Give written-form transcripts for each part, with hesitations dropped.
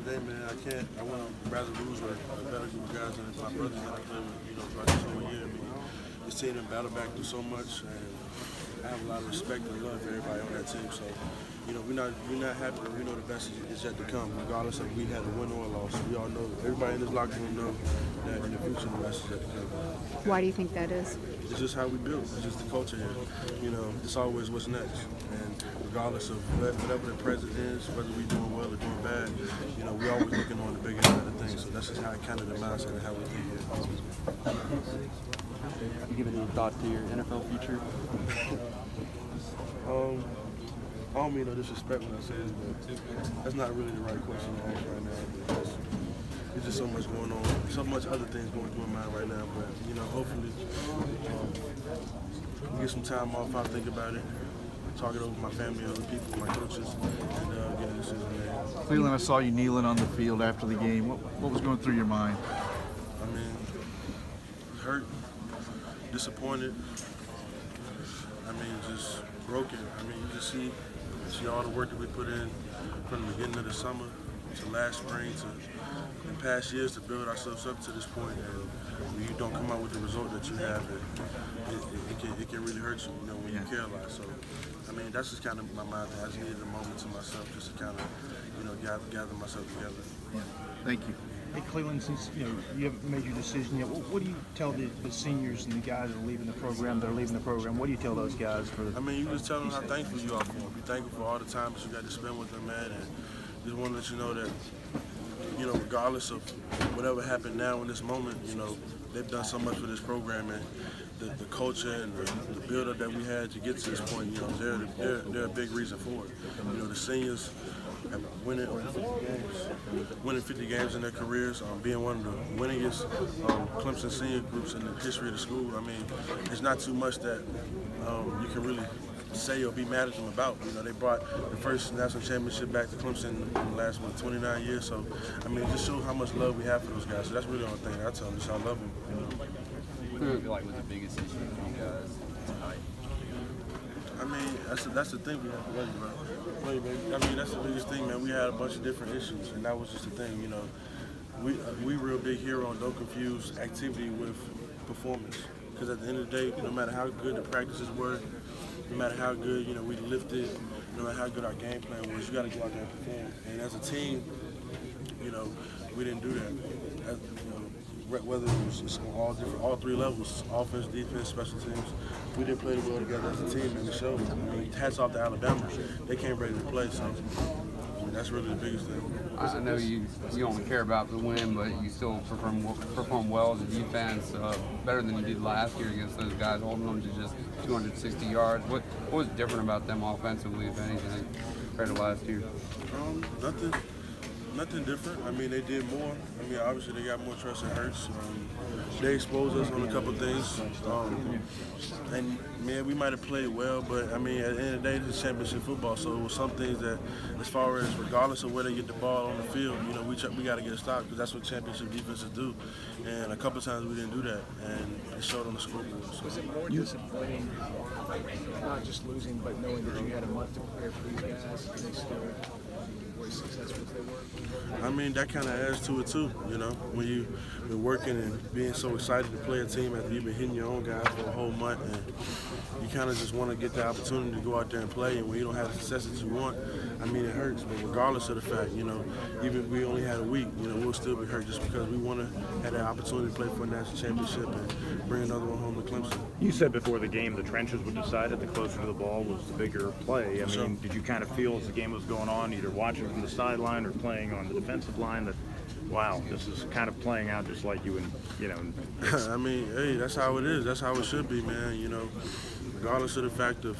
the day, man, I want to rather lose with a better group of guys than my brothers that I play with, throughout this whole year. I mean, this team has battled back through so much, and I have a lot of respect and love for everybody on that team. So, we're not happy, but we know the best is yet to come, regardless of if we had a win or a loss. We all know, everybody in this locker room know that in the future the best is yet to come. Why do you think that is? It's just how we build. It's just the culture here. It's always what's next. And regardless of whatever the present is, whether we're doing well or doing bad, we always looking on the bigger side of things. So that's just how kind of the mindset and how we think here. You give any thought to your NFL future? I don't mean no disrespect when I say this, but that's not really the right question to ask right now. Because there's just so much going on, so much other things going through my mind right now. But hopefully, get some time off. I'll think about it, talk it over with my family, other people, my coaches, and get a decision made. Clelin, I saw you kneeling on the field after the game. What was going through your mind? I mean, hurt, disappointed. I mean, just broken. I mean, you just see all the work that we put in from the beginning of the summer to last spring to in past years to build ourselves up to this point. And when you don't come out with the result that you have, it can really hurt you, when you care a lot. So, I mean, that's just kind of my mind. I just needed a moment to myself just to kind of, gather myself together. Yeah. Thank you. Hey, Clelin, since you haven't made your decision yet, what do you tell the seniors and the guys that are leaving the program? What do you tell those guys for? I mean, you just tell them how thankful you are for them. Be thankful for all the time that you got to spend with them, man, and just want to let you know that, regardless of whatever happened now in this moment, they've done so much for this program, and the culture and the build-up that we had to get to this point, they're a big reason for it. The seniors winning 50 games in their careers, being one of the winningest Clemson senior groups in the history of the school. I mean, it's not too much that you can really say or be mad at them about. They brought the first national championship back to Clemson in the last 29 years. So, I mean, it just shows how much love we have for those guys. So that's really the only thing I tell them, just I love them. What do you feel like was the biggest issue for you guys tonight? I mean, that's the thing we have to love you, bro. Love you, baby. I mean, that's the biggest thing, man. We had a bunch of different issues, and that was just the thing, We real big here on don't confuse activity with performance. Because at the end of the day, no matter how good the practices were, no matter how good, we lifted, no matter how good our game plan was, you got to go out there and perform. And as a team, we didn't do that. Whether it was on all three levels, offense, defense, special teams, we didn't play well together as a team, and it showed. I mean, hats off to Alabama. They came ready to play, so that's really the biggest thing. I know you don't care about the win, but you still perform well as a defense, better than you did last year against those guys, holding them to just 260 yards. What was different about them offensively, if anything, compared to last year? Nothing different. I mean, they did more. I mean, obviously they got more trust and hurts. They exposed us on a couple things. And, man, we might have played well, but, I mean, at the end of the day, this is championship football, so it was some things that, as far as regardless of where they get the ball on the field, we got to get a stop because that's what championship defenses do. And a couple of times we didn't do that, and it showed on the scoreboard. So. Was it more disappointing, not just losing, but knowing that you had a month to prepare for these guys and they still were as successful as they were? I mean, that kind of adds to it too, when you've been working and being so excited to play a team after you've been hitting your own guys for a whole month, and you kind of just want to get the opportunity to go out there and play, and when you don't have the success that you want, I mean, it hurts, but regardless of the fact, even if we only had a week, we'll still be hurt just because we want to have that opportunity to play for a national championship and bring another one home to Clemson. You said before the game the trenches would decide it, the closer to the ball was the bigger play. I mean, did you kind of feel as the game was going on, either watching from the sideline or playing on the defensive line, that, wow, this is kind of playing out just like you and, I mean, hey, that's how it is. That's how it should be, man, regardless of the fact of,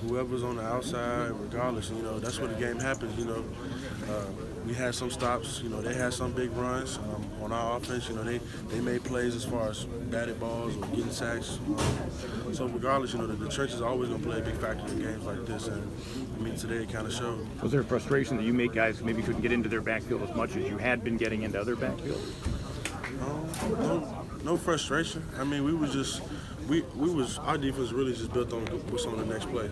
whoever's on the outside, regardless, that's where the game happens, we had some stops, they had some big runs on our offense, they made plays as far as batted balls or getting sacks. So regardless, the trench is always going to play a big factor in games like this, and I mean, today it kind of showed. Was there frustration that you make guys maybe couldn't get into their backfield as much as you had been getting into other backfields? No frustration. I mean, our defense really just built on what's on the next play.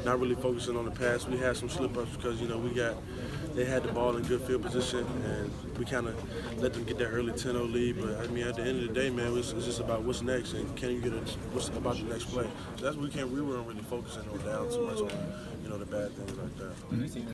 Not really focusing on the pass. We had some slip ups because they they had the ball in good field position, and we kind of let them get that early 10-0 lead. But I mean, at the end of the day, man, it's just about what's next, and can you get what's about the next play. So that's what we weren't really focusing on down too much on, the bad things like that.